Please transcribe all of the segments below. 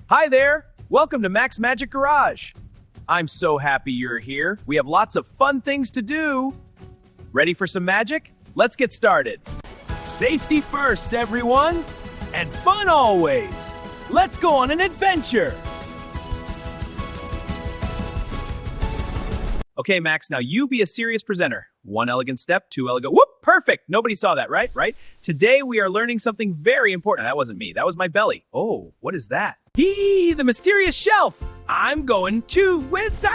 Hi there! Welcome to Mac's Magic Garage. I'm so happy you're here. We have lots of fun things to do. Ready for some magic? Let's get started. Safety first, everyone, and fun always. Let's go on an adventure. Okay, Max, now you be a serious presenter. One elegant step, two elegant, whoop, perfect. Nobody saw that, right? Today we are learning something very important. That wasn't me, that was my belly. Oh, what is that? The mysterious shelf. I'm going to, with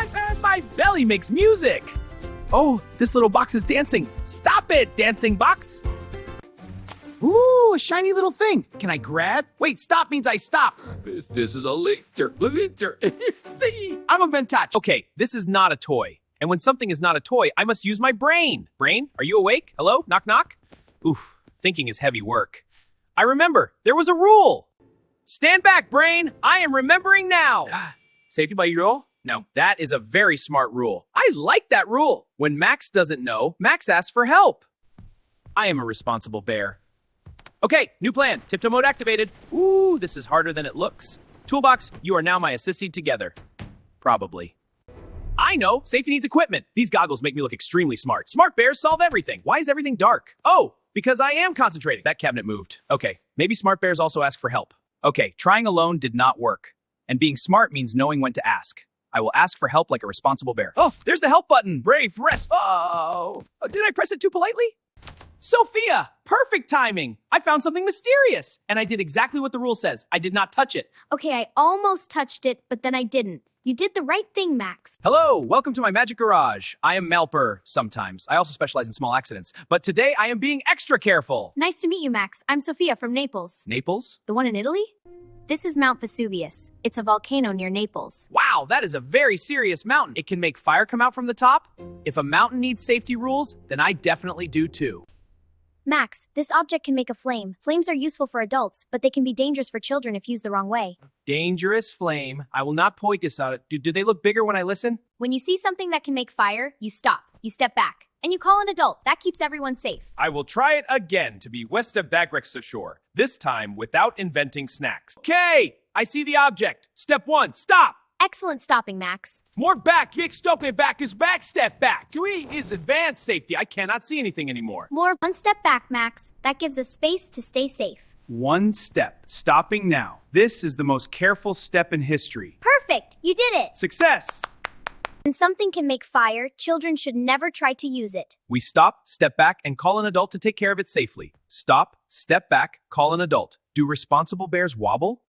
my belly makes music. Oh, this little box is dancing. Stop it, dancing box. Ooh, a shiny little thing. Can I grab? Wait, stop means I stop. This is a liter. I'm a touch. Okay, this is not a toy. And when something is not a toy, I must use my brain. Brain, are you awake? Hello? Knock, knock? Oof, thinking is heavy work. I remember, there was a rule. Stand back, brain. I am remembering now. Safety by rule? No, that is a very smart rule. I like that rule. When Max doesn't know, Max asks for help. I am a responsible bear. Okay, new plan. Tiptoe mode activated. Ooh, this is harder than it looks. Toolbox, you are now my assistant together. Probably. I know, safety needs equipment. These goggles make me look extremely smart. Smart bears solve everything. Why is everything dark? Oh, because I am concentrating. That cabinet moved. Okay, maybe smart bears also ask for help. Okay, trying alone did not work. And being smart means knowing when to ask. I will ask for help like a responsible bear. Oh, there's the help button. Brave, rest. Oh, did I press it too politely? Sophia, perfect timing. I found something mysterious. And I did exactly what the rule says. I did not touch it. Okay, I almost touched it, but then I didn't. You did the right thing, Max. Hello, welcome to my magic garage. I am Malper sometimes. I also specialize in small accidents. But today I am being extra careful. Nice to meet you, Max. I'm Sophia from Naples. Naples? The one in Italy? This is Mount Vesuvius. It's a volcano near Naples. Wow, that is a very serious mountain. It can make fire come out from the top. If a mountain needs safety rules, then I definitely do too. Max, this object can make a flame. Flames are useful for adults, but they can be dangerous for children if used the wrong way. Dangerous flame. I will not point this out. Do they look bigger when I listen? When you see something that can make fire, you stop, you step back, and you call an adult. That keeps everyone safe. I will try it again to be west of Bagrexa shore, this time without inventing snacks. Okay, I see the object. Step one, stop. Excellent stopping, Max. More back. You stop me back is back, step back. Three is advanced safety. I cannot see anything anymore. More one step back, Max. That gives us space to stay safe. One step. Stopping now. This is the most careful step in history. Perfect! You did it! Success! When something can make fire, children should never try to use it. We stop, step back, and call an adult to take care of it safely. Stop, step back, call an adult. Do responsible bears wobble?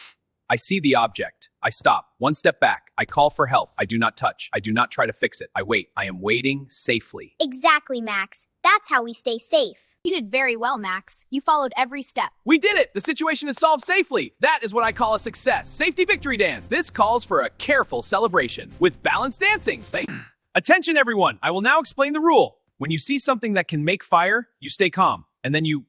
I see the object. I stop. One step back. I call for help. I do not touch. I do not try to fix it. I wait. I am waiting safely. Exactly, Max. That's how we stay safe. You did very well, Max. You followed every step. We did it! The situation is solved safely. That is what I call a success. Safety victory dance. This calls for a careful celebration with balanced dancing. Attention, everyone. I will now explain the rule. When you see something that can make fire, you stay calm. And then you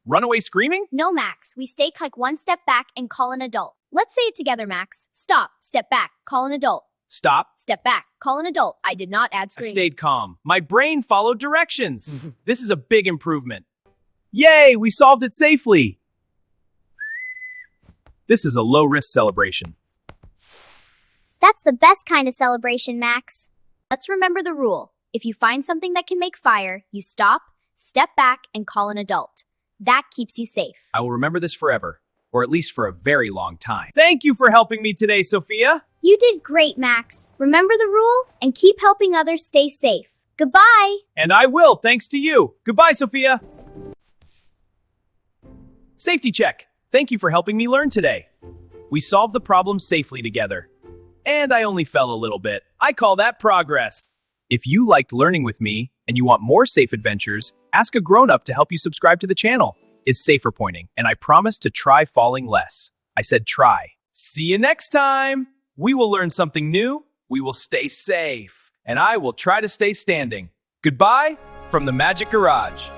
run away screaming? No, Max. We stay like one step back and call an adult. Let's say it together, Max. Stop, step back, call an adult. Stop. Step back, call an adult. I did not add scream. I stayed calm. My brain followed directions. This is a big improvement. Yay, we solved it safely. This is a low-risk celebration. That's the best kind of celebration, Max. Let's remember the rule. If you find something that can make fire, you stop, step back, and call an adult. That keeps you safe. I will remember this forever, or at least for a very long time. Thank you for helping me today, Sophia. You did great, Max. Remember the rule and keep helping others stay safe. Goodbye. And I will, thanks to you. Goodbye, Sophia. Safety check. Thank you for helping me learn today. We solved the problem safely together. And I only fell a little bit. I call that progress. If you liked learning with me and you want more safe adventures, ask a grown-up to help you subscribe to the channel. Is safer pointing, and I promise to try falling less. I said try. See you next time. We will learn something new. We will stay safe. And I will try to stay standing. Goodbye from the Magic Garage.